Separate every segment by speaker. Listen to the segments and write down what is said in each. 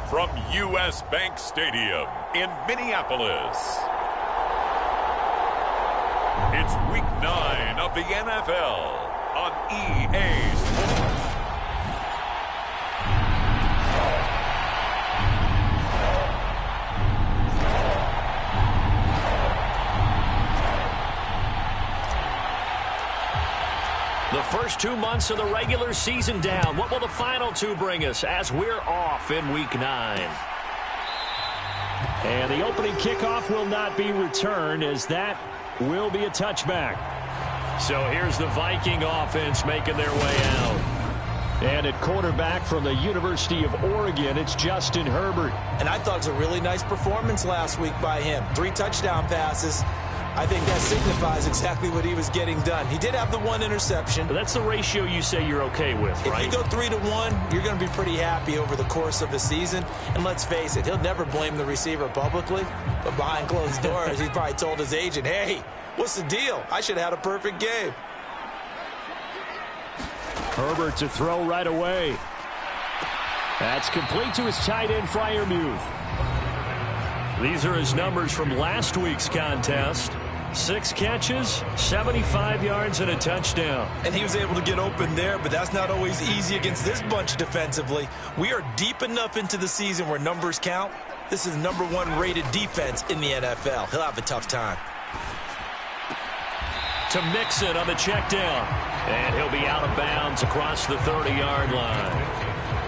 Speaker 1: from U.S. Bank Stadium in Minneapolis. It's Week 9 of the NFL on EA Sports.
Speaker 2: The first 2 months of the regular season down. What will the final two bring us as we're off in Week 9?
Speaker 3: And the opening kickoff will not be returned, as that will be a touchback.
Speaker 2: So here's the Viking offense making their way out.
Speaker 3: And at quarterback from the University of Oregon, it's Justin Herbert.
Speaker 4: And I thought it was a really nice performance last week by him. 3 touchdown passes. I think that signifies exactly what he was getting done. He did have the 1 interception.
Speaker 2: But that's the ratio you say you're okay with, right?
Speaker 4: If you go 3-1, you're going to be pretty happy over the course of the season. And let's face it, he'll never blame the receiver publicly. But behind closed doors, he probably told his agent, hey, what's the deal? I should have had a perfect game.
Speaker 3: Herbert to throw right away. That's complete to his tight end, Freiermuth.
Speaker 2: These are his numbers from last week's contest. 6 catches, 75 yards, and a touchdown.
Speaker 4: And he was able to get open there, but that's not always easy against this bunch defensively. We are deep enough into the season where numbers count. This is the #1 rated defense in the NFL. He'll have a tough time.
Speaker 2: To Mixon on the check down. And he'll be out of bounds across the 30-yard line.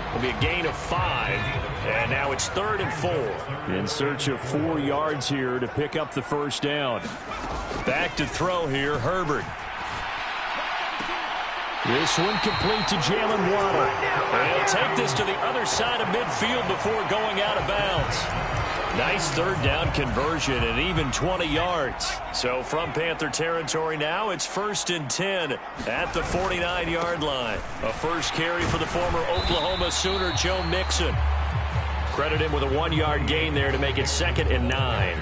Speaker 2: It'll be a gain of 5. And now it's 3rd and 4.
Speaker 3: In search of 4 yards here to pick up the first down.
Speaker 2: Back to throw here, Herbert.
Speaker 3: This one complete to Jalen Waddle.
Speaker 2: And he'll take this to the other side of midfield before going out of bounds. Nice 3rd down conversion and even 20 yards. So from Panther territory now, it's 1st and 10 at the 49-yard line. A first carry for the former Oklahoma Sooner, Joe Mixon. Credit him with a 1-yard gain there to make it 2nd and 9.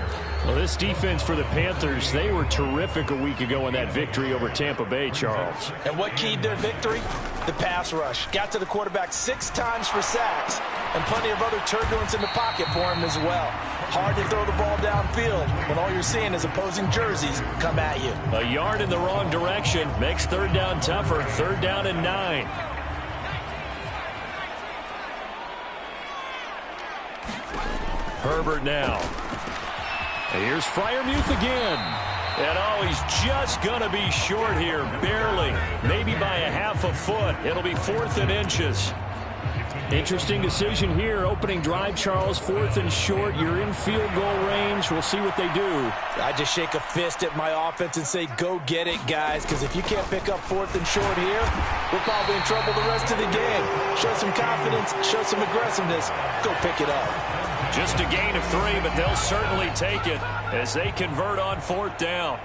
Speaker 3: Well, this defense for the Panthers, they were terrific a week ago in that victory over Tampa Bay, Charles.
Speaker 4: And what keyed their victory? The pass rush. Got to the quarterback 6 times for sacks, and plenty of other turbulence in the pocket for him as well. Hard to throw the ball downfield when all you're seeing is opposing jerseys come at you.
Speaker 2: A yard in the wrong direction makes 3rd down tougher. 3rd down and 9. Herbert now.
Speaker 3: And here's Freiermuth again.
Speaker 2: And he's just going to be short here, barely. Maybe by a half a foot. It'll be 4th and inches.
Speaker 3: Interesting decision here. Opening drive, Charles, 4th and short. You're in field goal range. We'll see what they do.
Speaker 4: I just shake a fist at my offense and say, go get it, guys, because if you can't pick up 4th and short here, we're probably in trouble the rest of the game. Show some confidence, show some aggressiveness, go pick it up.
Speaker 2: Just a gain of 3, but they'll certainly take it as they convert on 4th down.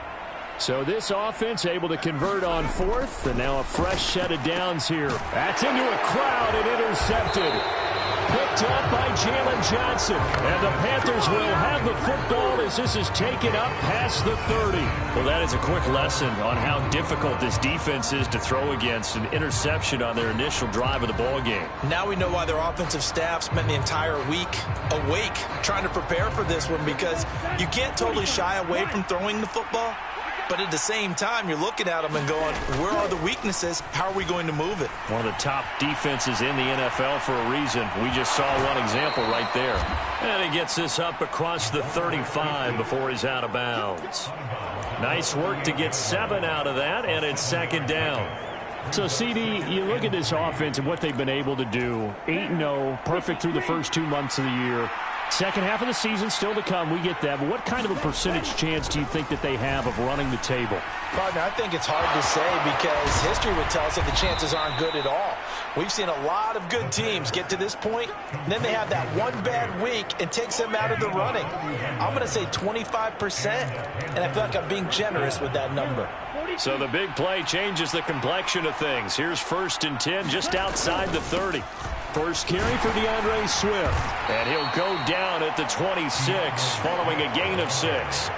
Speaker 3: So this offense able to convert on 4th, and now a fresh set of downs here. That's into a crowd and intercepted. Picked up by Jalen Johnson. And the Panthers will have the football as this is taken up past the 30.
Speaker 2: Well, that is a quick lesson on how difficult this defense is to throw against. An interception on their initial drive of the ball game.
Speaker 4: Now we know why their offensive staff spent the entire week awake trying to prepare for this one, because you can't totally shy away from throwing the football. But at the same time, you're looking at them and going, where are the weaknesses? How are we going to move it?
Speaker 2: One of the top defenses in the NFL for a reason. We just saw one example right there. And he gets this up across the 35 before he's out of bounds. Nice work to get 7 out of that, and it's 2nd down.
Speaker 3: So, CD, you look at this offense and what they've been able to do. 8-0, perfect through the first 2 months of the year. Second half of the season still to come. We get that. But what kind of a percentage chance do you think that they have of running the table?
Speaker 4: Partner, I think it's hard to say, because history would tell us that the chances aren't good at all. We've seen a lot of good teams get to this point, and then they have that one bad week and takes them out of the running. I'm going to say 25%, and I feel like I'm being generous with that number.
Speaker 2: So the big play changes the complexion of things. Here's 1st and 10 just outside the 30.
Speaker 3: First carry for DeAndre Swift.
Speaker 2: And he'll go down at the 26 following a gain of 6.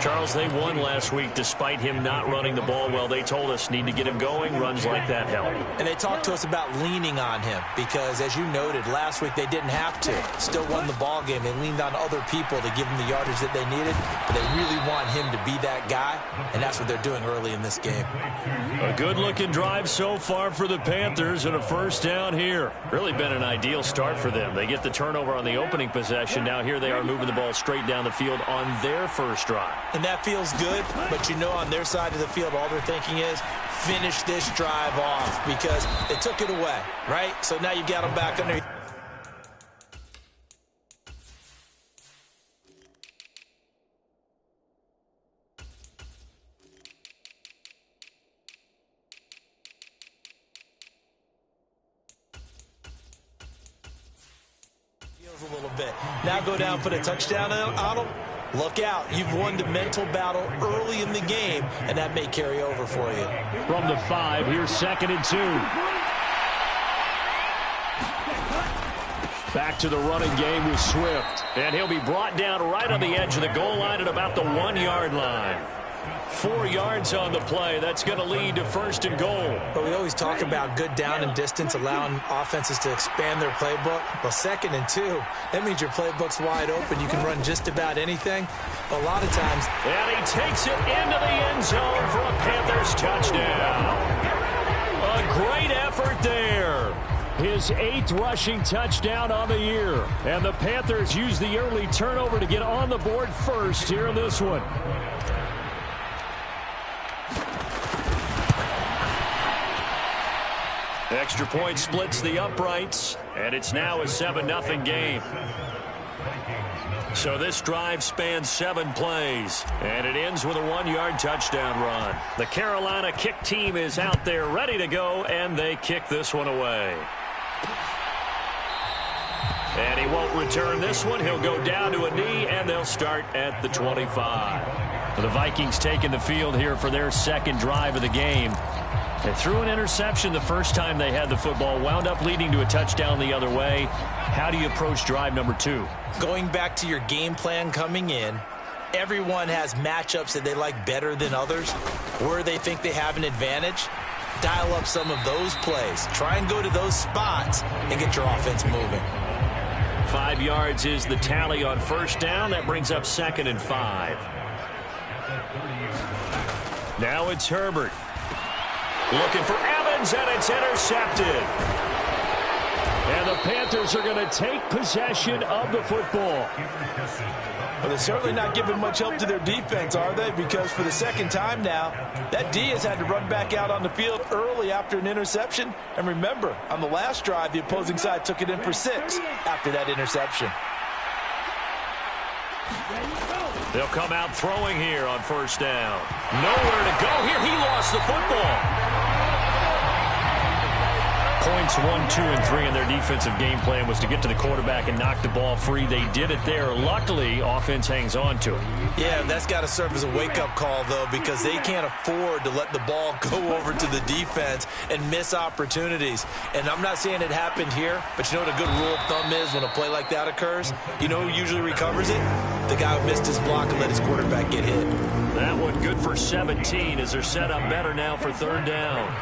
Speaker 2: Charles, they won last week despite him not running the ball well. They told us need to get him going. Runs like that help.
Speaker 4: And they talked to us about leaning on him because, as you noted, last week they didn't have to. Still won the ball game. They leaned on other people to give them the yardage that they needed, but they really want him to be that guy, and that's what they're doing early in this game.
Speaker 2: A good-looking drive so far for the Panthers and a first down here. Really been an ideal start for them. They get the turnover on the opening possession. Now here they are moving the ball straight down the field on their first drive.
Speaker 4: And that feels good, but you know on their side of the field, all they're thinking is finish this drive off because they took it away, right? So now you got them back under. A little bit. Now go down, put a touchdown on them. Look out. You've won the mental battle early in the game, and that may carry over for you.
Speaker 3: From the 5, here's 2nd and 2. Back to the running game with Swift.
Speaker 2: And he'll be brought down right on the edge of the goal line at about the 1-yard line. 4 yards on the play. That's going to lead to 1st and goal.
Speaker 4: But we always talk about good down and distance, allowing offenses to expand their playbook. Well, 2nd and 2, that means your playbook's wide open. You can run just about anything. A lot of times.
Speaker 2: And he takes it into the end zone for a Panthers touchdown. A great effort there.
Speaker 3: His 8th rushing touchdown on the year. And the Panthers use the early turnover to get on the board first here in this one.
Speaker 2: Extra point splits the uprights, and it's now a 7-0 game. So this drive spans 7 plays, and it ends with a 1-yard touchdown run. The Carolina kick team is out there ready to go, and they kick this one away. And he won't return this one. He'll go down to a knee, and they'll start at the 25. The Vikings taking the field here for their 2nd drive of the game. They threw an interception the first time they had the football, wound up leading to a touchdown the other way. How do you approach drive number 2?
Speaker 4: Going back to your game plan coming in, everyone has matchups that they like better than others, where they think they have an advantage. Dial up some of those plays. Try and go to those spots and get your offense moving.
Speaker 2: 5 yards is the tally on 1st down. That brings up 2nd and 5. Now it's Herbert. Looking for Evans, and it's intercepted.
Speaker 3: And the Panthers are going to take possession of the football.
Speaker 4: Well, they're certainly not giving much help to their defense, are they? Because for the 2nd time now, that D has had to run back out on the field early after an interception. And remember, on the last drive, the opposing side took it in for 6 after that interception.
Speaker 2: They'll come out throwing here on 1st down. Nowhere to go here. He lost the football. Points 1, 2, and 3 in their defensive game plan was to get to the quarterback and knock the ball free. They did it there. Luckily, offense hangs on to it.
Speaker 4: Yeah, that's got to serve as a wake-up call, though, because they can't afford to let the ball go over to the defense and miss opportunities. And I'm not saying it happened here, but you know what a good rule of thumb is when a play like that occurs? You know who usually recovers it? The guy who missed his block and let his quarterback get hit.
Speaker 2: That one good for 17 as they're set up better now for 3rd down.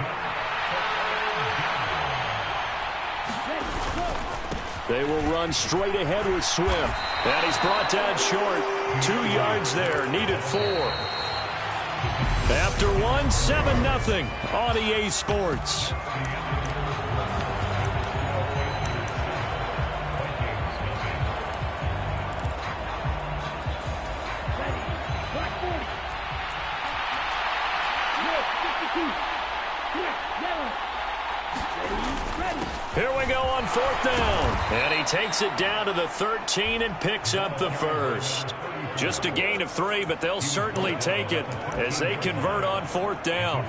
Speaker 3: They will run straight ahead with Swift.
Speaker 2: And he's brought down short. 2 yards there. Needed 4. After 1, 7-0 on EA Sports. Here we go on 4th down. And he takes it down to the 13 and picks up the 1st. Just a gain of 3, but they'll certainly take it as they convert on 4th down.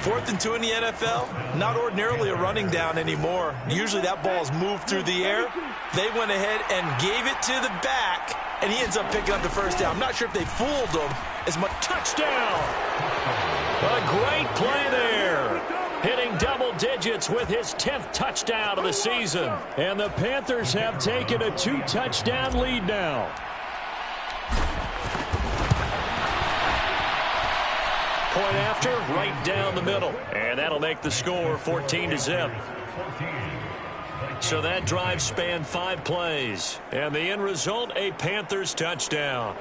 Speaker 4: 4th and 2 in the NFL, not ordinarily a running down anymore. Usually that ball's moved through the air. They went ahead and gave it to the back, and he ends up picking up the 1st down. I'm not sure if they fooled him as much.
Speaker 2: Touchdown! A great play there. Hitting double digits with his 10th touchdown of the season.
Speaker 3: And the Panthers have taken a 2-touchdown lead now.
Speaker 2: Point after, right down the middle. And that'll make the score 14-0. So that drive spanned 5 plays. And the end result, a Panthers touchdown.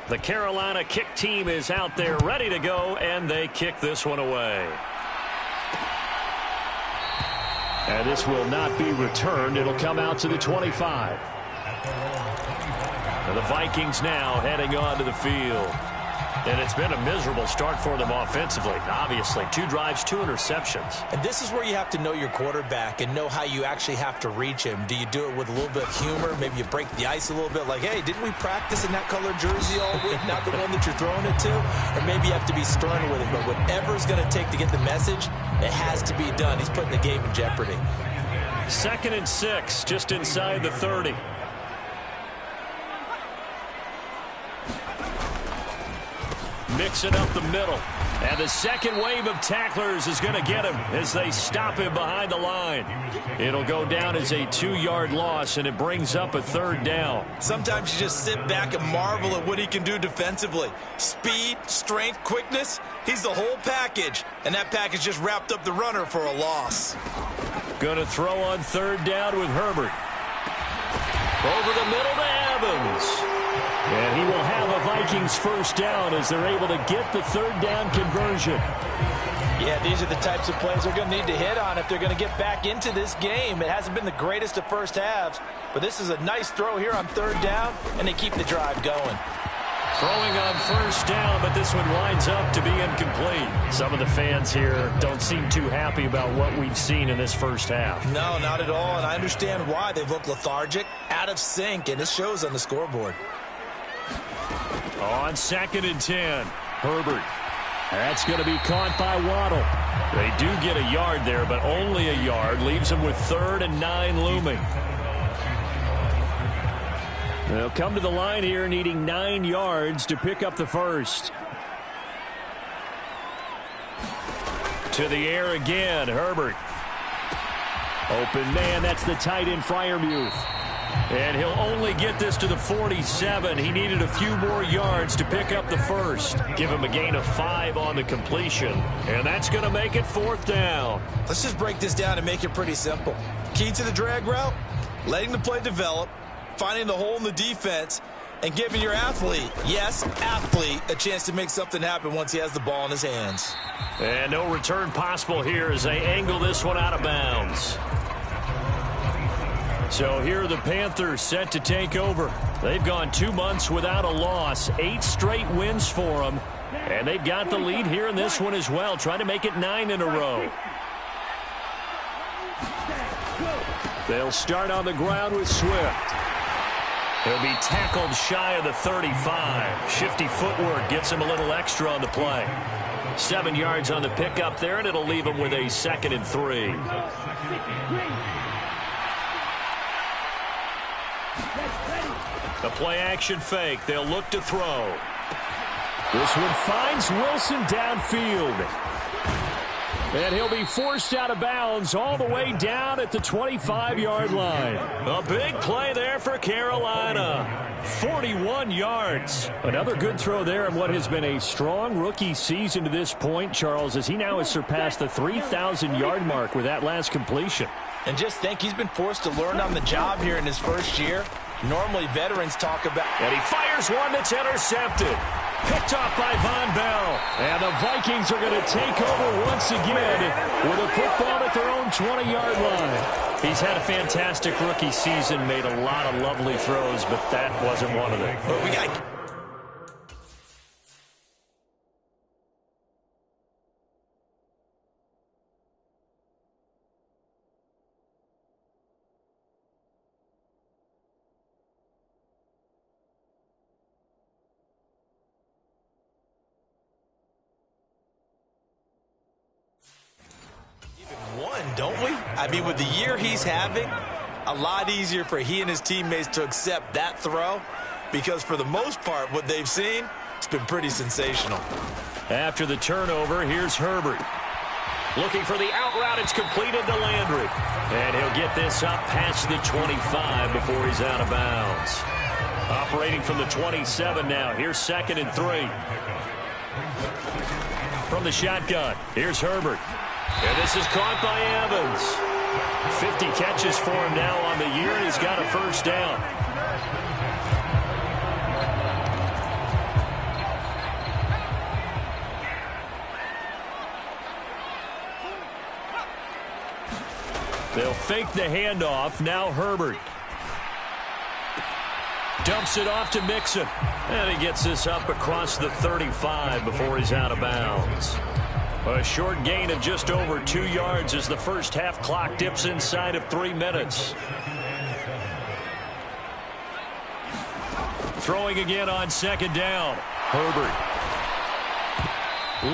Speaker 2: The Carolina kick team is out there ready to go, and they kick this one away. And this will not be returned. It'll come out to the 25. And the Vikings now heading onto the field. And it's been a miserable start for them offensively. Obviously, 2 drives, 2 interceptions.
Speaker 4: And this is where you have to know your quarterback and know how you actually have to reach him. Do you do it with a little bit of humor? Maybe you break the ice a little bit like, hey, didn't we practice in that color jersey all week? Not the one that you're throwing it to? Or maybe you have to be stern with him. But whatever it's going to take to get the message, it has to be done. He's putting the game in jeopardy.
Speaker 2: 2nd and 6, just inside the 30. Mix it up the middle. And the second wave of tacklers is going to get him as they stop him behind the line. It'll go down as a 2-yard loss, and it brings up a 3rd down.
Speaker 4: Sometimes you just sit back and marvel at what he can do defensively. Speed, strength, quickness, he's the whole package. And that package just wrapped up the runner for a loss.
Speaker 2: Going to throw on 3rd down with Herbert. Over the middle to Evans. And he will have a Vikings 1st down as they're able to get the 3rd down conversion.
Speaker 4: Yeah, these are the types of plays they're going to need to hit on if they're going to get back into this game. It hasn't been the greatest of first halves, but this is a nice throw here on 3rd down, and they keep the drive going.
Speaker 2: Throwing on 1st down, but this one winds up to be incomplete. Some of the fans here don't seem too happy about what we've seen in this first half.
Speaker 4: No, not at all, and I understand why. They've looked lethargic, out of sync, and it shows on the scoreboard.
Speaker 2: On 2nd and 10, Herbert. That's going to be caught by Waddle. They do get a yard there, but only a yard. Leaves them with 3rd and 9 looming. They'll come to the line here needing 9 yards to pick up the 1st. To the air again, Herbert. Open man, that's the tight end Freiermuth. And he'll only get this to the 47. He needed a few more yards to pick up the 1st. Give him a gain of 5 on the completion. And that's going to make it 4th down.
Speaker 4: Let's just break this down and make it pretty simple. Key to the drag route, letting the play develop, finding the hole in the defense, and giving your athlete, yes, athlete, a chance to make something happen once he has the ball in his hands.
Speaker 2: And no return possible here as they angle this one out of bounds. So here are the Panthers set to take over. They've gone 2 months without a loss, 8 straight wins for them. And they've got the lead here in this one as well, trying to make it 9 in a row. They'll start on the ground with Swift. He'll be tackled shy of the 35. Shifty footwork gets him a little extra on the play. 7 yards on the pickup there, and it'll leave him with a 2nd and 3. The play-action fake. They'll look to throw.
Speaker 3: This one finds Wilson downfield. And he'll be forced out of bounds all the way down at the 25-yard line.
Speaker 2: A big play there for Carolina. 41 yards.
Speaker 3: Another good throw there in what has been a strong rookie season to this point, Charles, as he now has surpassed the 3,000-yard mark with that last completion.
Speaker 4: And just think, he's been forced to learn on the job here in his first year. Normally, veterans talk about...
Speaker 2: And he fires one that's intercepted. Picked off by Von Bell.
Speaker 3: And the Vikings are going to take over once again with a football at their own 20-yard line.
Speaker 2: He's had a fantastic rookie season, made a lot of lovely throws, but that wasn't one of them.
Speaker 4: But we got... don't we? I mean, with the year he's having, a lot easier for he and his teammates to accept that throw because for the most part, what they've seen, it's been pretty sensational.
Speaker 2: After the turnover, here's Herbert. Looking for the out route. It's completed to Landry. And he'll get this up past the 25 before he's out of bounds. Operating from the 27 now. Here's 2nd and 3. From the shotgun, here's Herbert. And this is caught by Evans. 50 catches for him now on the year, and he's got a first down. They'll fake the handoff. Now Herbert. Dumps it off to Mixon. And he gets this up across the 35 before he's out of bounds. A short gain of just over 2 yards as the first half clock dips inside of 3 minutes. Throwing again on 2nd down. Herbert.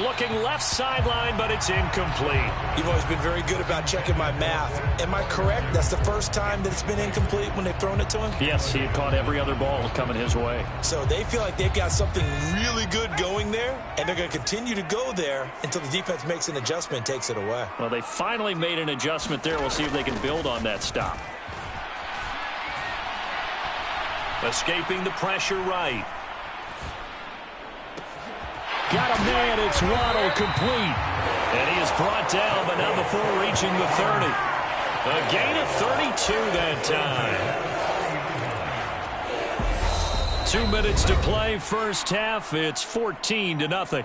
Speaker 2: Looking left sideline, but it's incomplete.
Speaker 4: You've always been very good about checking my math. Am I correct? That's the first time that it's been incomplete when they've thrown it to him?
Speaker 2: Yes, he had caught every other ball coming his way.
Speaker 4: So they feel like they've got something really good going there, and they're going to continue to go there until the defense makes an adjustment and takes it away.
Speaker 2: Well, they finally made an adjustment there. We'll see if they can build on that stop. Escaping the pressure right. Got a man. It's Waddle complete. And he is brought down, but not before reaching the 30. A gain of 32 that time. 2 minutes to play. First half. It's 14-0.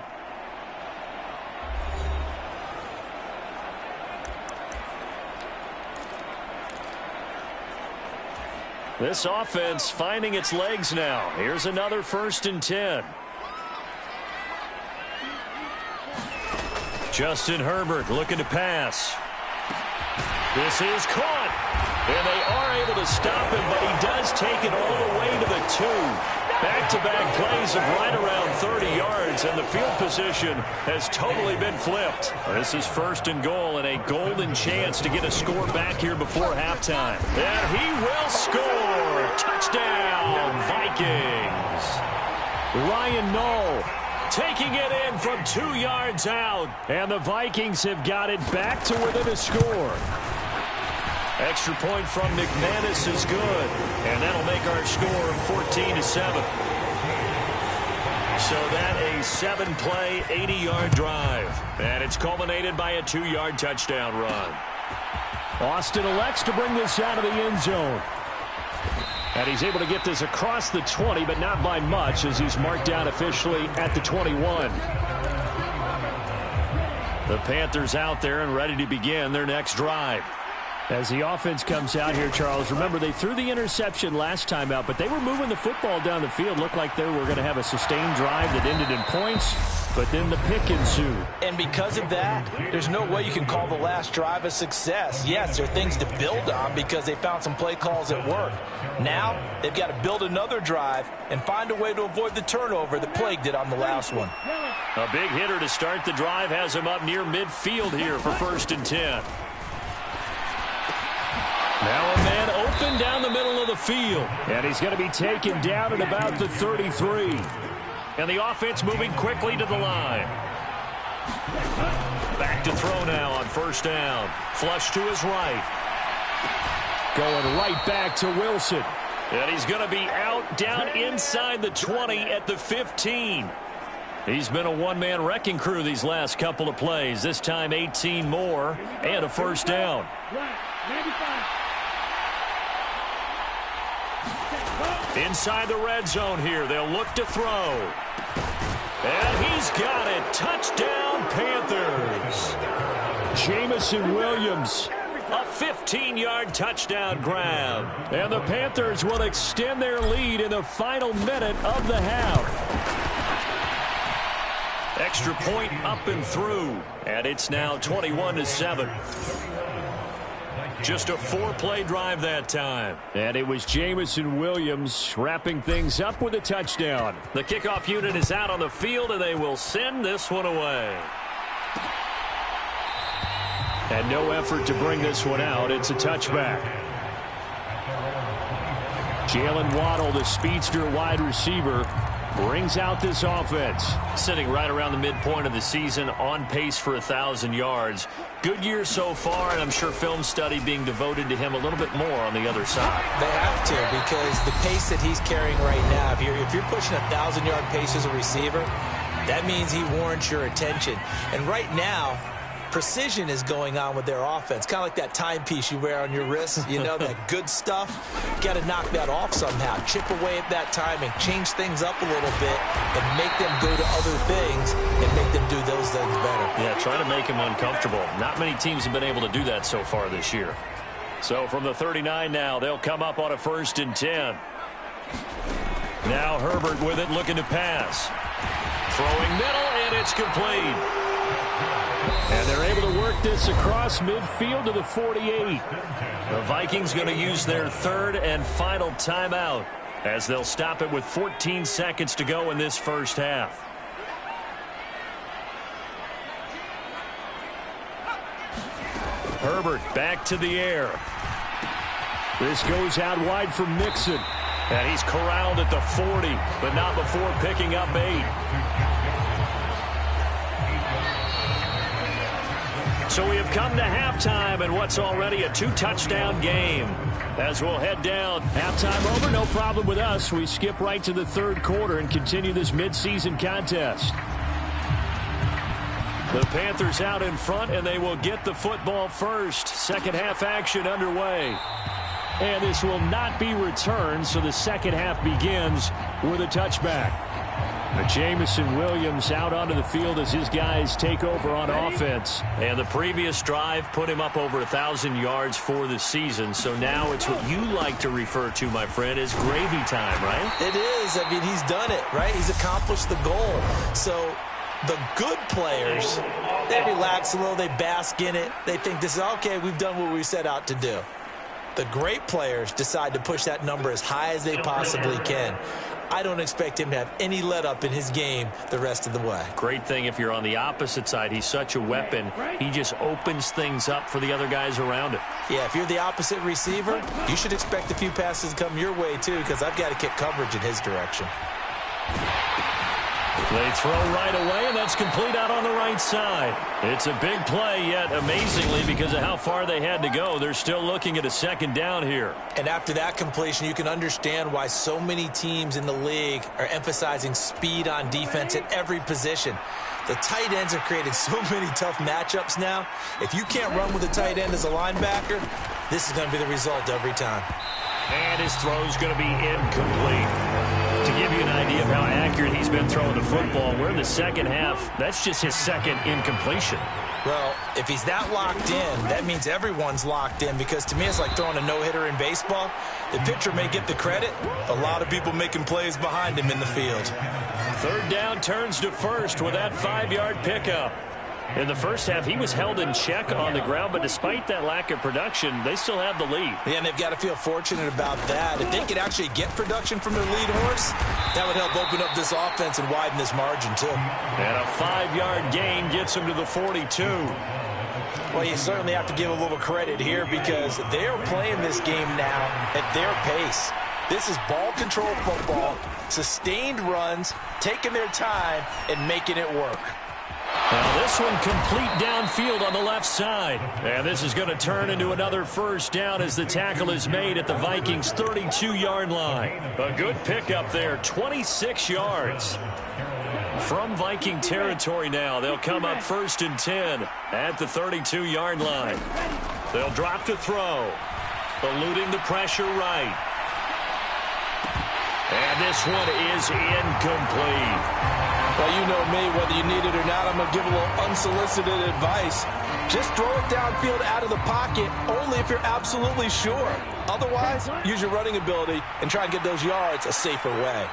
Speaker 2: This offense finding its legs now. Here's another 1st and 10. Justin Herbert looking to pass. This is caught. And they are able to stop him, but he does take it all the way to the 2. Back-to-back plays of right around 30 yards, and the field position has totally been flipped. This is 1st and goal, and a golden chance to get a score back here before halftime. And he will score. Touchdown, Vikings. Ryan Knoll taking it in from 2 yards out. And the Vikings have got it back to within a score. Extra point from McManus is good. And that'll make our score 14-7. So that a 7-play, 80-yard drive. And it's culminated by a 2-yard touchdown run.
Speaker 3: Austin elects to bring this out of the end zone. And he's able to get this across the 20, but not by much as he's marked down officially at the 21. The Panthers out there and ready to begin their next drive. As the offense comes out here, Charles, remember they threw the interception last time out, but they were moving the football down the field. Looked like they were going to have a sustained drive that ended in points, but then the pick ensued.
Speaker 4: And because of that, there's no way you can call the last drive a success. Yes, there are things to build on because they found some play calls that work. Now, they've got to build another drive and find a way to avoid the turnover that plagued it on the last one.
Speaker 2: A big hitter to start the drive has him up near midfield here for 1st and 10. Now a man open down the middle of the field.
Speaker 3: And he's going to be taken down at about the 33.
Speaker 2: And the offense moving quickly to the line. Back to throw now on 1st down. Flush to his right.
Speaker 3: Going right back to Wilson.
Speaker 2: And he's going to be out down inside the 20 at the 15. He's been a one-man wrecking crew these last couple of plays. This time 18 more and a 1st down. Inside the red zone here. They'll look to throw. And he's got it. Touchdown, Panthers.
Speaker 3: Jameson Williams.
Speaker 2: A 15-yard touchdown grab.
Speaker 3: And the Panthers will extend their lead in the final minute of the half.
Speaker 2: Extra point up and through. And it's now 21-7. Just a 4-play drive that time.
Speaker 3: And it was Jameson Williams wrapping things up with a touchdown.
Speaker 2: The kickoff unit is out on the field, and they will send this one away.
Speaker 3: And no effort to bring this one out. It's a touchback. Jalen Waddle, the speedster wide receiver, brings out this offense.
Speaker 2: Sitting right around the midpoint of the season, on pace for 1,000 yards. Good year so far, and I'm sure film study being devoted to him a little bit more on the other side.
Speaker 4: They have to, because the pace that he's carrying right now, if you're pushing 1,000-yard pace as a receiver, that means he warrants your attention. And right now, precision is going on with their offense. Kind of like that timepiece you wear on your wrist, you know, that good stuff. Got to knock that off somehow. Chip away at that timing, change things up a little bit, and make them go to other things and make them do those things better.
Speaker 2: Yeah, trying to make him uncomfortable. Not many teams have been able to do that so far this year.
Speaker 3: So from the 39 now, they'll come up on a 1st and 10. Now Herbert with it, looking to pass. Throwing middle, and it's complete. And they're able to work this across midfield to the 48.
Speaker 2: The Vikings going to use their 3rd and final timeout
Speaker 3: as they'll stop it with 14 seconds to go in this first half. Herbert back to the air. This goes out wide for Mixon. And he's corralled at the 40, but not before picking up 8. So we have come to halftime and what's already a 2-touchdown game. As we'll head down, halftime over, no problem with us. We skip right to the 3rd quarter and continue this midseason contest. The Panthers out in front, and they will get the football first. Second half action underway. And this will not be returned, so the second half begins with a touchback. Jamison Williams out onto the field as his guys take over on offense.
Speaker 2: And the previous drive put him up over 1,000 yards for the season. So now it's what you like to refer to, my friend, as gravy time, right?
Speaker 4: It is. I mean, he's done it, right? He's accomplished the goal. So the good players, they relax a little. They bask in it. They think this is, okay, we've done what we set out to do. The great players decide to push that number as high as they possibly can. I don't expect him to have any let-up in his game the rest of the way.
Speaker 2: Great thing if you're on the opposite side. He's such a weapon. He just opens things up for the other guys around him.
Speaker 4: Yeah, if you're the opposite receiver, you should expect a few passes to come your way, too, because I've got to kick coverage in his direction.
Speaker 3: They throw right away, and that's complete out on the right side. It's a big play, yet amazingly, because of how far they had to go, they're still looking at a 2nd down here.
Speaker 4: And after that completion, you can understand why so many teams in the league are emphasizing speed on defense at every position. The tight ends are creating so many tough matchups now. If you can't run with a tight end as a linebacker, this is going to be the result every time.
Speaker 3: And his throw's going to be incomplete. To give you an idea of how accurate he's been throwing the football, we're in the second half. That's just his 2nd incompletion.
Speaker 4: Well, if he's that locked in, that means everyone's locked in, because to me it's like throwing a no-hitter in baseball. The pitcher may get the credit. A lot of people making plays behind him in the field.
Speaker 3: 3rd down turns to 1st with that 5-yard pickup. In the first half, he was held in check on the ground, but despite that lack of production, they still have the lead.
Speaker 4: Yeah, and they've got to feel fortunate about that. If they could actually get production from their lead horse, that would help open up this offense and widen this margin, too.
Speaker 3: And a 5-yard gain gets them to the 42.
Speaker 4: Well, you certainly have to give a little credit here, because they're playing this game now at their pace. This is ball control football, sustained runs, taking their time, and making it work.
Speaker 3: Now this one complete downfield on the left side. And this is going to turn into another 1st down as the tackle is made at the Vikings' 32-yard line. A good pickup there, 26 yards. From Viking territory now, they'll come up 1st and 10 at the 32-yard line. They'll drop to throw, eluding the pressure right. And this one is incomplete.
Speaker 4: Well, you know me, whether you need it or not, I'm going to give a little unsolicited advice. Just throw it downfield out of the pocket, only if you're absolutely sure. Otherwise, use your running ability and try and get those yards a safer way.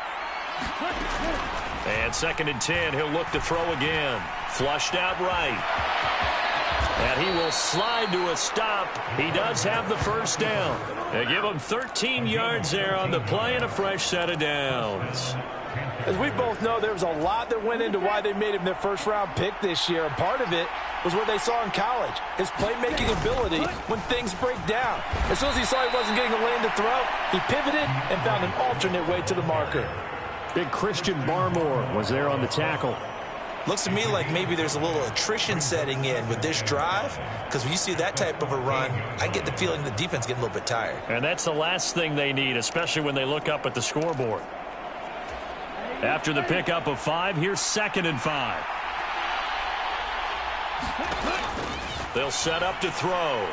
Speaker 3: And 2nd and 10, he'll look to throw again. Flushed out right.
Speaker 2: And he will slide to a stop. He does have the first down. They give him 13 yards there on the play and a fresh set of downs.
Speaker 4: As we both know, there was a lot that went into why they made him their first-round pick this year. And part of it was what they saw in college, his playmaking ability when things break down. As soon as he saw he wasn't getting a lane to throw, he pivoted and found an alternate way to the marker.
Speaker 3: Big Christian Barmore was there on the tackle.
Speaker 4: Looks to me like maybe there's a little attrition setting in with this drive, because when you see that type of a run, I get the feeling the defense getting a little bit tired.
Speaker 2: And that's the last thing they need, especially when they look up at the scoreboard. After the pickup of 5, here's 2nd and 5. They'll set up to throw.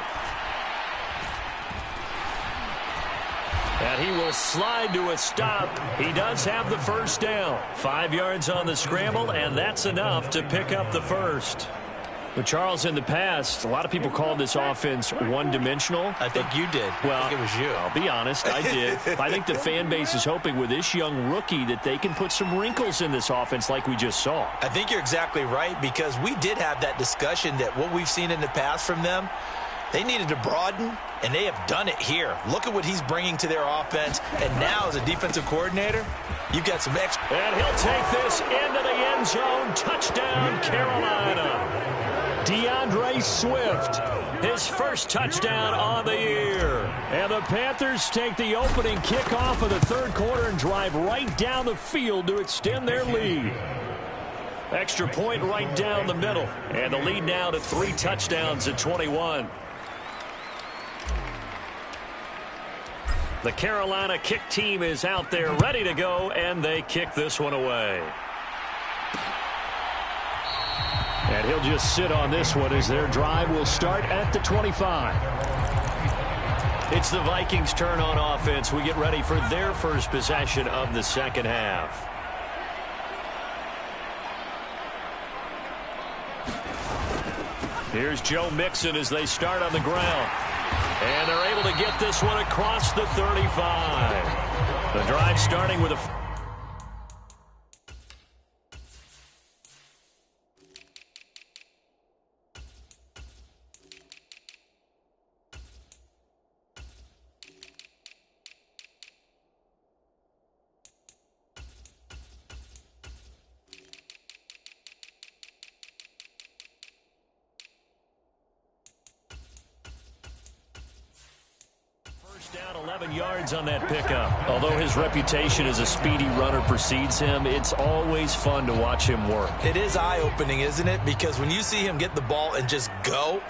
Speaker 2: And he will slide to a stop. He does have the first down. 5 yards on the scramble, and that's enough to pick up the first. But Charles, in the past, a lot of people called this offense one-dimensional.
Speaker 4: I think you did.
Speaker 2: Well,
Speaker 4: I think it was you.
Speaker 2: I'll be honest, I did. I think the fan base is hoping with this young rookie that they can put some wrinkles in this offense like we just saw.
Speaker 4: I think you're exactly right, because we did have that discussion that what we've seen in the past from them, they needed to broaden, and they have done it here. Look at what he's bringing to their offense, and now as a defensive coordinator, you've got some extra.
Speaker 2: And he'll take this into the end zone. Touchdown, Carolina. DeAndre Swift, his first touchdown on the year. And the Panthers take the opening kickoff of the third quarter and drive right down the field to extend their lead. Extra point right down the middle. And the lead now to 3 touchdowns at 21. The Carolina kick team is out there ready to go, and they kick this one away.
Speaker 3: And he'll just sit on this one as their drive will start at the 25.
Speaker 2: It's the Vikings' turn on offense. We get ready for their first possession of the second half. Here's Joe Mixon as they start on the ground. And they're able to get this one across the 35. The drive starting with a... down 11 yards on that pickup. Although his reputation as a speedy runner precedes him, it's always fun to watch him work.
Speaker 4: It is eye-opening, isn't it? Because when you see him get the ball and just go,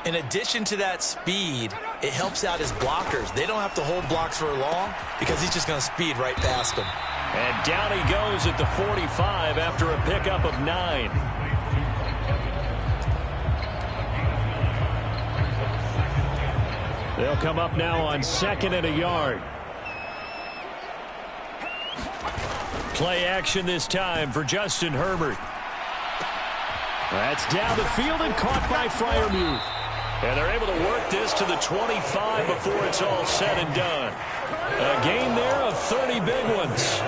Speaker 4: in addition to that speed, it helps out his blockers. They don't have to hold blocks for long because he's just going to speed right past them.
Speaker 2: And down he goes at the 45 after a pickup of 9. They'll come up now on 2nd and a yard. Play action this time for Justin Herbert. That's down the field and caught by Freiermuth. And they're able to work this to the 25 before it's all said and done. A gain there of 30 big ones.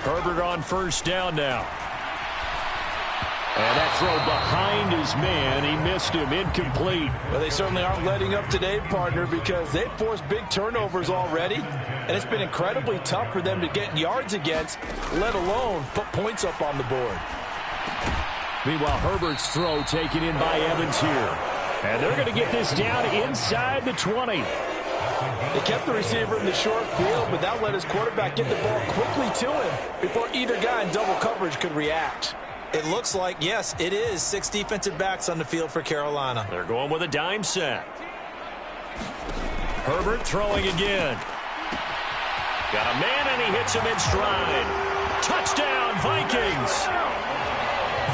Speaker 2: Herbert on first down now. And that throw behind his man. He missed him. Incomplete.
Speaker 4: Well, they certainly aren't letting up today, partner, because they've forced big turnovers already, and it's been incredibly tough for them to get yards against, let alone put points up on the board.
Speaker 3: Meanwhile, Herbert's throw taken in by Evans here. And they're going to get this down inside the 20.
Speaker 4: They kept the receiver in the short field, but that let his quarterback get the ball quickly to him before either guy in double coverage could react. It looks like, yes, it is 6 defensive backs on the field for Carolina.
Speaker 2: They're going with a dime set. Herbert throwing again. Got a man, and he hits him in stride. Touchdown, Vikings.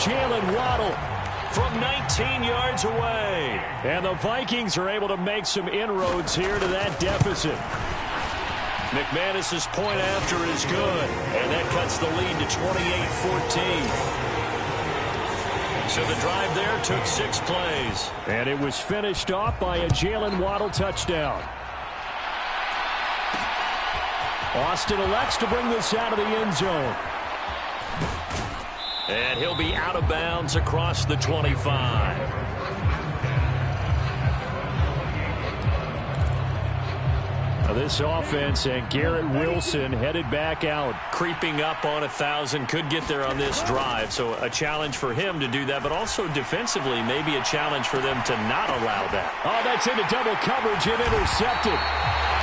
Speaker 2: Jalen Waddle from 19 yards away. And the Vikings are able to make some inroads here to that deficit. McManus's point after is good, and that cuts the lead to 28-14. So the drive there took 6 plays.
Speaker 3: And it was finished off by a Jalen Waddle touchdown. Austin elects to bring this out of the end zone.
Speaker 2: And he'll be out of bounds across the 25.
Speaker 3: This offense and Garrett Wilson headed back out.
Speaker 2: Creeping up on 1,000, could get there on this drive. So a challenge for him to do that, but also defensively maybe a challenge for them to not allow that.
Speaker 3: Oh, that's into double coverage and intercepted.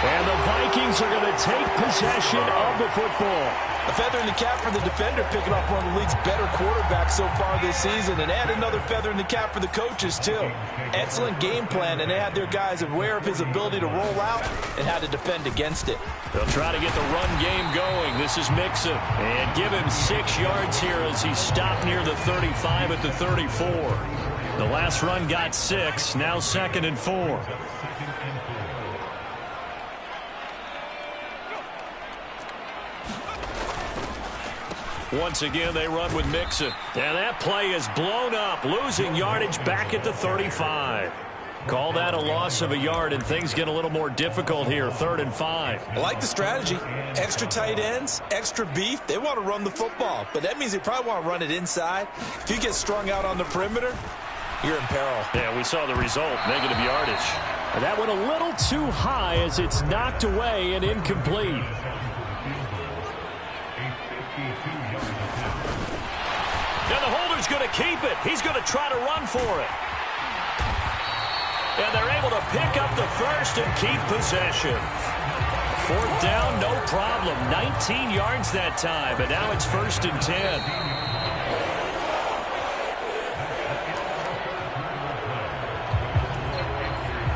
Speaker 3: And the Vikings are going to take possession of the football.
Speaker 4: A feather in the cap for the defender, picking off one of the league's better quarterbacks so far this season, and add another feather in the cap for the coaches, too. Excellent game plan, and they had their guys aware of his ability to roll out and how to defend against it.
Speaker 2: They'll try to get the run game going. This is Mixon, and give him 6 yards here as he stopped near the 35 at the 34. The last run got 6, now 2nd and 4. Once again, they run with Mixon. And that play is blown up, losing yardage back at the 35. Call that a loss of a yard, and things get a little more difficult here, 3rd and 5.
Speaker 4: I like the strategy. Extra tight ends, extra beef. They want to run the football, but that means they probably want to run it inside. If you get strung out on the perimeter, you're in peril.
Speaker 2: Yeah, we saw the result, negative yardage.
Speaker 3: And that went a little too high as it's knocked away and incomplete.
Speaker 2: And the holder's going to keep it. He's going to try to run for it. And they're able to pick up the first and keep possession. 4th down, no problem. 19 yards that time, but now it's 1st and 10.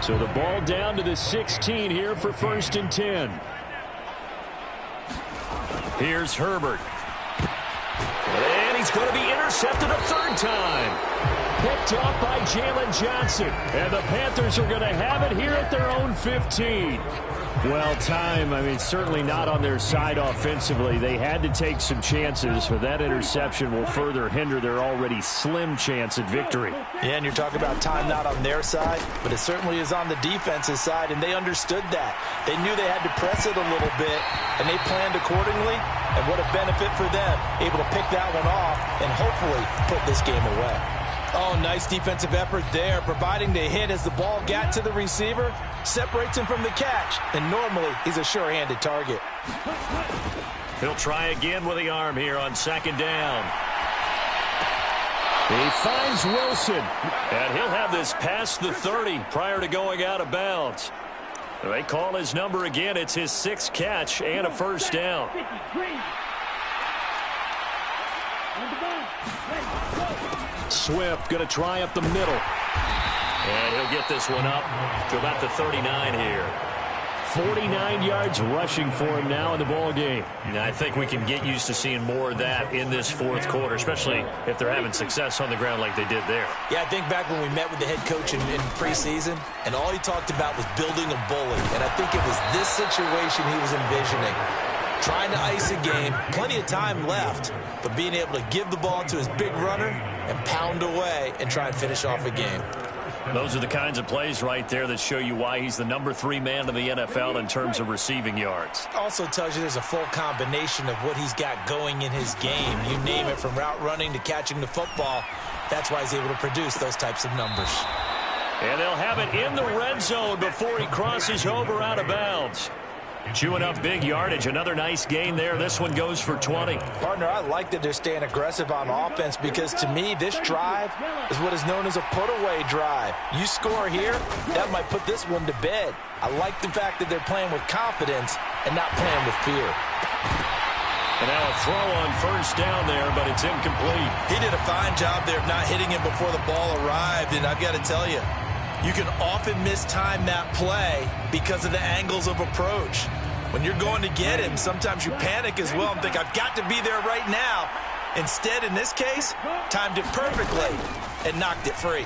Speaker 3: So the ball down to the 16 here for 1st and 10.
Speaker 2: Here's Herbert. And he's going to be intercepted a 3rd time.
Speaker 3: Picked up by Jalen Johnson. And the Panthers are going to have it here at their own 15. Well, certainly not on their side offensively. They had to take some chances, but that interception will further hinder their already slim chance at victory.
Speaker 4: Yeah, and you're talking about time not on their side, but it certainly is on the defense's side, and they understood that. They knew they had to press it a little bit, and they planned accordingly, and what a benefit for them, able to pick that one off and hopefully put this game away. Oh, nice defensive effort there, providing the hit as the ball got to the receiver, separates him from the catch, and normally he's a sure-handed target.
Speaker 2: He'll try again with the arm here on 2nd down.
Speaker 3: He finds Wilson.
Speaker 2: And he'll have this past the 30 prior to going out of bounds. They call his number again. It's his 6th catch and a 1st down.
Speaker 3: Swift going to try up the middle.
Speaker 2: And he'll get this one up to about the 39 here.
Speaker 3: 49 yards rushing for him now in the ball game.
Speaker 2: And I think we can get used to seeing more of that in this 4th quarter, especially if they're having success on the ground like they did there.
Speaker 4: Yeah, I think back when we met with the head coach in preseason, and all he talked about was building a bully. And I think it was this situation he was envisioning. Trying to ice a game, plenty of time left, but being able to give the ball to his big runner and pound away and try and finish off a game.
Speaker 2: Those are the kinds of plays right there that show you why he's the number 3 man in the NFL in terms of receiving yards.
Speaker 4: Also tells you there's a full combination of what he's got going in his game. You name it, from route running to catching the football. That's why he's able to produce those types of numbers.
Speaker 2: And they'll have it in the red zone before he crosses over out of bounds. Chewing up big yardage. Another nice gain there. This one goes for 20.
Speaker 4: Partner, I like that they're staying aggressive on offense because, to me, this drive is what is known as a put-away drive. You score here, that might put this one to bed. I like the fact that they're playing with confidence and not playing with fear.
Speaker 2: And now a throw on 1st down there, but it's incomplete.
Speaker 4: He did a fine job there of not hitting him before the ball arrived, and I've got to tell you, you can often mistime that play because of the angles of approach. When you're going to get him, sometimes you panic as well and think, I've got to be there right now. Instead, in this case, timed it perfectly and knocked it free.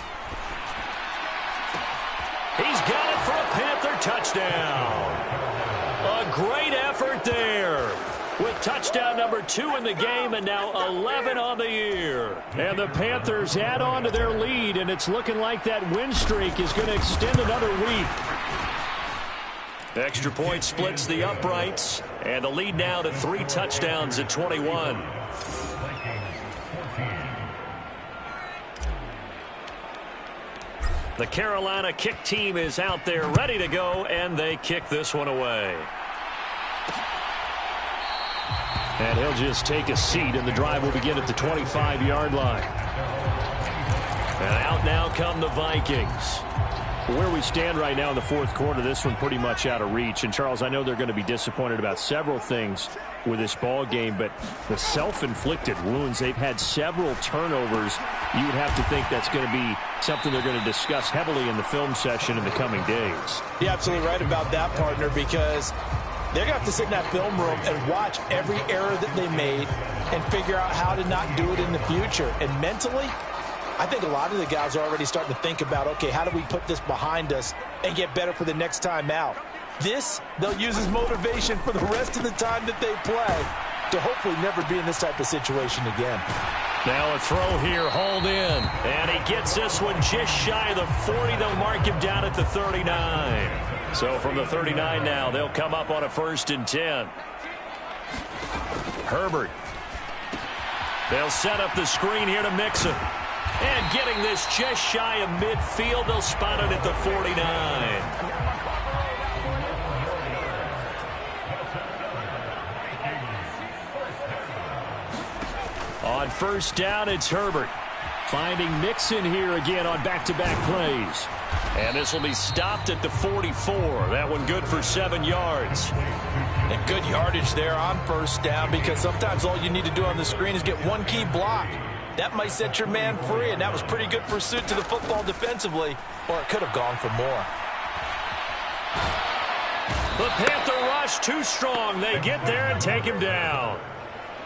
Speaker 2: He's got it for a Panther touchdown. A great effort there. With touchdown number 2 in the game and now 11 on the year.
Speaker 3: And the Panthers add on to their lead, and it's looking like that win streak is going to extend another week.
Speaker 2: Extra point splits the uprights. And the lead now to 3 touchdowns at 21. The Carolina kick team is out there ready to go, and they kick this one away.
Speaker 3: And he'll just take a seat, and the drive will begin at the 25-yard line.
Speaker 2: And out now come the Vikings.
Speaker 3: Where we stand right now in the fourth quarter, this one pretty much out of reach. And, Charles, I know they're going to be disappointed about several things with this ball game, but the self-inflicted wounds, they've had several turnovers. You would have to think that's going to be something they're going to discuss heavily in the film session in the coming days.
Speaker 4: You're absolutely right about that, partner, because they're going to have to sit in that film room and watch every error that they made and figure out how to not do it in the future. And mentally, I think a lot of the guys are already starting to think about, okay, how do we put this behind us and get better for the next time out? This, they'll use as motivation for the rest of the time that they play to hopefully never be in this type of situation again.
Speaker 2: Now a throw here, hauled in. And he gets this one just shy of the 40. They'll mark him down at the 39. So from the 39 now, they'll come up on a 1st and 10. Herbert. They'll set up the screen here to Mixon. And getting this just shy of midfield, they'll spot it at the 49. On 1st down, it's Herbert. Finding Mixon here again on back-to-back plays. And this will be stopped at the 44. That one good for 7 yards.
Speaker 4: And good yardage there on 1st down, because sometimes all you need to do on the screen is get one key block. That might set your man free, and that was pretty good pursuit to the football defensively, or it could have gone for more.
Speaker 2: The Panther rush too strong. They get there and take him down.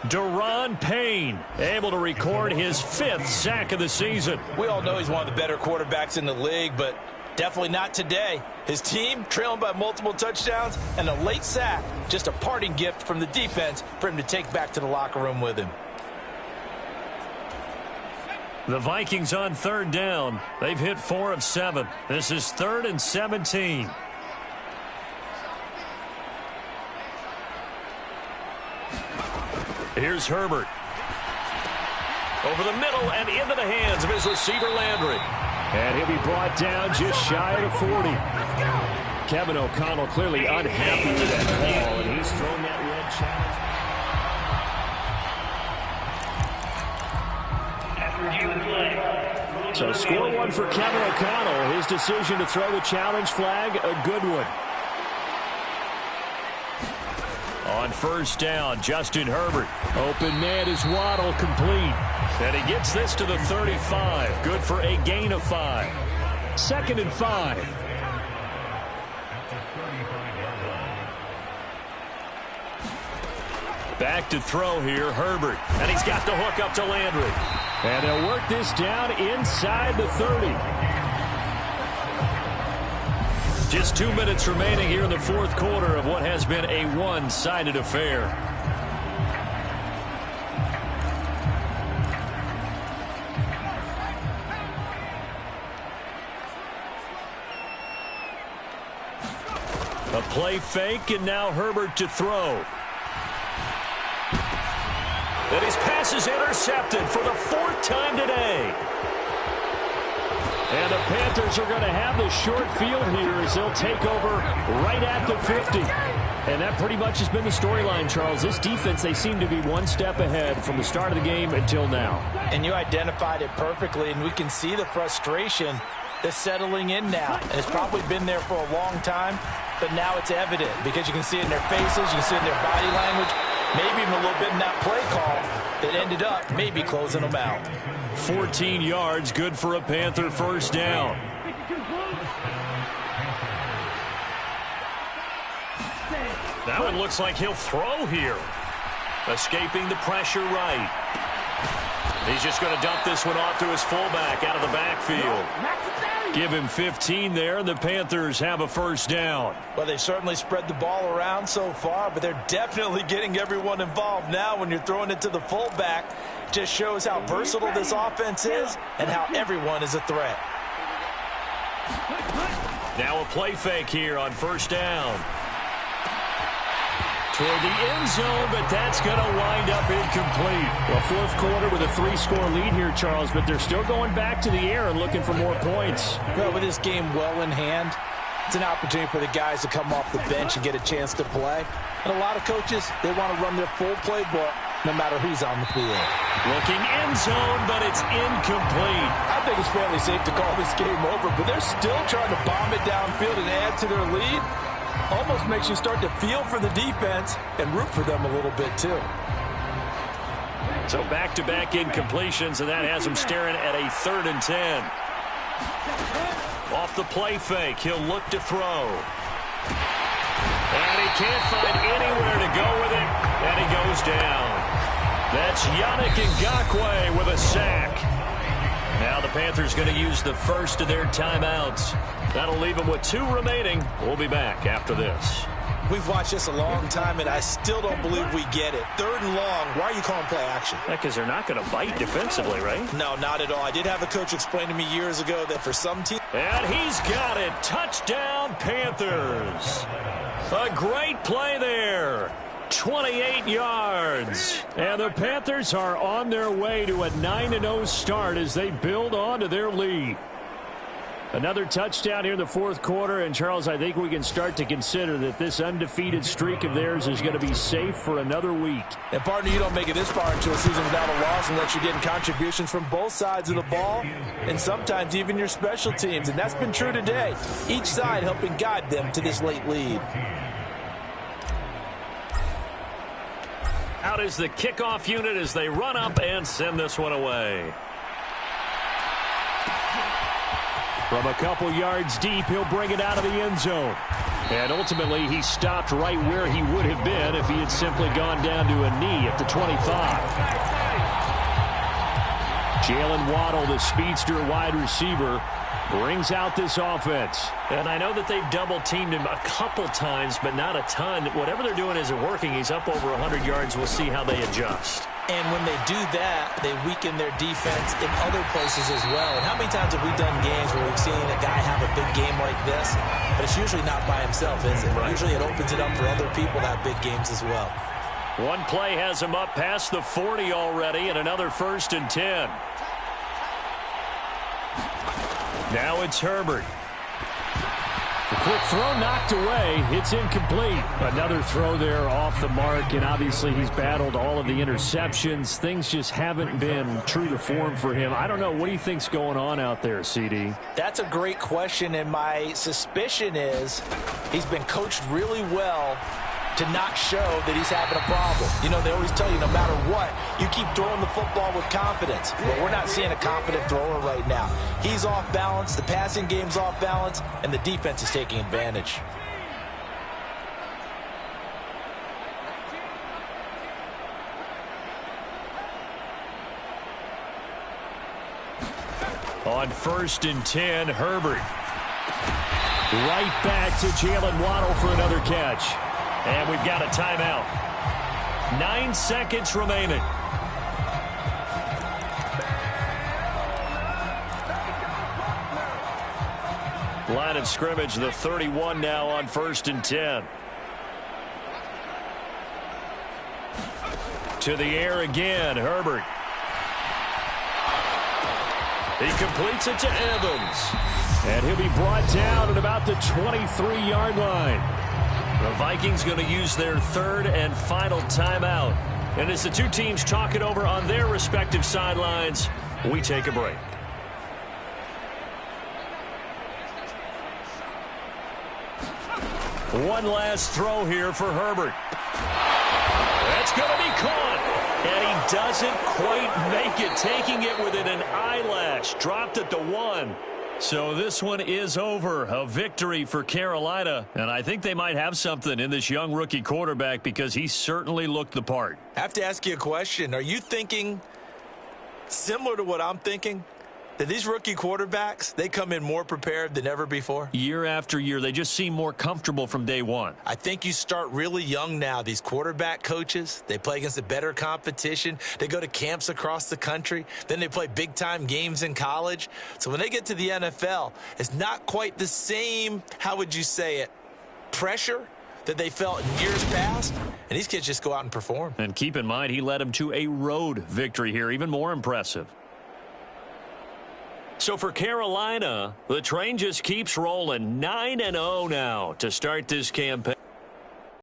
Speaker 2: Daron Payne able to record his 5th sack of the season.
Speaker 4: We all know he's one of the better quarterbacks in the league, but definitely not today. His team trailing by multiple touchdowns, and a late sack, just a parting gift from the defense for him to take back to the locker room with him.
Speaker 2: The Vikings on 3rd down. They've hit 4 of 7. This is 3rd and 17. Here's Herbert. Over the middle and into the hands of his receiver, Landry.
Speaker 3: And he'll be brought down just shy of the 40. Kevin O'Connell clearly unhappy with that call, and he's thrown that red challenge. So score one for Kevin O'Connell. His decision to throw the challenge flag, a good one.
Speaker 2: On 1st down, Justin Herbert.
Speaker 3: Open man is Waddle, complete.
Speaker 2: And he gets this to the 35. Good for a gain of 5.
Speaker 3: 2nd and 5.
Speaker 2: Back to throw here, Herbert. And he's got the hook up to Landry.
Speaker 3: And they'll work this down inside the 30.
Speaker 2: Just 2 minutes remaining here in the fourth quarter of what has been a one-sided affair. A play fake, and now Herbert to throw. And his pass is intercepted for the 4th time today.
Speaker 3: And the Panthers are going to have the short field here as they'll take over right at the 50. And that pretty much has been the storyline, Charles. This defense, they seem to be one step ahead from the start of the game until now.
Speaker 4: And you identified it perfectly, and we can see the frustration that's settling in now. And it's probably been there for a long time, but now it's evident because you can see it in their faces, you can see it in their body language, maybe even a little bit in that play call that ended up maybe closing them out.
Speaker 2: 14 yards, good for a Panther 1st down. That one looks like he'll throw here. Escaping the pressure right. He's just going to dump this one off to his fullback out of the backfield. Give him 15 there, and the Panthers have a 1st down.
Speaker 4: Well, they certainly spread the ball around so far, but they're definitely getting everyone involved now when you're throwing it to the fullback. Just shows how versatile this offense is and how everyone is a threat.
Speaker 2: Now a play fake here on 1st down. toward the end zone, but that's going to wind up incomplete.
Speaker 3: Well, fourth quarter with a 3-score lead here, Charles, but they're still going back to the air and looking for more points.
Speaker 4: Well, with this game well in hand, it's an opportunity for the guys to come off the bench and get a chance to play. And a lot of coaches, they want to run their full playbook no matter who's on the field.
Speaker 2: Looking end zone, but it's incomplete.
Speaker 4: I think it's fairly safe to call this game over, but they're still trying to bomb it downfield and add to their lead. Almost makes you start to feel for the defense and root for them a little bit too.
Speaker 2: So back-to-back incompletions, and that has him staring at a 3rd and 10. Off the play fake, he'll look to throw. And he can't find anywhere to go with it, and he goes down. That's Yannick Ngakoue with a sack. Now the Panthers going to use the first of their timeouts. That'll leave them with 2 remaining. We'll be back after this.
Speaker 4: We've watched this a long time, and I still don't believe we get it. 3rd and long, why are you calling play action?
Speaker 2: Yeah, because they're not going to bite defensively, right?
Speaker 4: No, not at all. I did have a coach explain to me years ago that for some teams...
Speaker 2: And he's got it. Touchdown, Panthers. A great play there. 28 yards. And the Panthers are on their way to a 9-0 start as they build on to their lead. Another touchdown here in the fourth quarter. And, Charles, I think we can start to consider that this undefeated streak of theirs is going to be safe for another week.
Speaker 4: And, partner, you don't make it this far into a season without a loss unless you're getting contributions from both sides of the ball and sometimes even your special teams. And that's been true today. Each side helping guide them to this late lead.
Speaker 2: Out is the kickoff unit as they run up and send this one away.
Speaker 3: From a couple yards deep, he'll bring it out of the end zone. And ultimately, he stopped right where he would have been if he had simply gone down to a knee at the 25. Jalen Waddle, the speedster wide receiver, brings out this offense.
Speaker 2: And I know that they've double-teamed him a couple times, but not a ton. Whatever they're doing isn't working. He's up over 100 yards. We'll see how they adjust.
Speaker 4: And when they do that, they weaken their defense in other places as well. And how many times have we done games where we've seen a guy have a big game like this, but it's usually not by himself, is it? Right. Usually it opens it up for other people to have big games as well.
Speaker 2: One play has him up past the 40 already, and another 1st and 10. Now it's Herbert.
Speaker 3: The quick throw knocked away. It's incomplete. Another throw there off the mark, and obviously he's battled all of the interceptions. Things just haven't been true to form for him. I don't know. What do you think's going on out there, CD?
Speaker 4: That's a great question, and my suspicion is he's been coached really well to not show that he's having a problem. You know, they always tell you no matter what, you keep throwing the football with confidence. Well, we're not seeing a confident thrower right now. He's off balance, the passing game's off balance, and the defense is taking advantage.
Speaker 2: On 1st and 10, Herbert.
Speaker 3: Right back to Jalen Waddle for another catch.
Speaker 2: And we've got a timeout. 9 seconds remaining. Line of scrimmage, the 31 now on 1st and 10. To the air again, Herbert. He completes it to Evans.
Speaker 3: And he'll be brought down at about the 23-yard line.
Speaker 2: The Vikings going to use their 3rd and final timeout. And as the two teams talk it over on their respective sidelines, we take a break. One last throw here for Herbert. That's going to be caught. And he doesn't quite make it, taking it within an eyelash. Dropped at the 1. So this one is over. A victory for Carolina. And I think they might have something in this young rookie quarterback because he certainly looked the part.
Speaker 4: I have to ask you a question. Are you thinking similar to what I'm thinking? That these rookie quarterbacks, they come in more prepared than ever before?
Speaker 2: Year after year, they just seem more comfortable from day one.
Speaker 4: I think you start really young now. These quarterback coaches, they play against a better competition. They go to camps across the country. Then they play big-time games in college. So when they get to the NFL, it's not quite the same, how would you say it, pressure, that they felt in years past, and these kids just go out and perform.
Speaker 2: And keep in mind, he led them to a road victory here, even more impressive. So for Carolina, the train just keeps rolling. 9-0 now to start this campaign.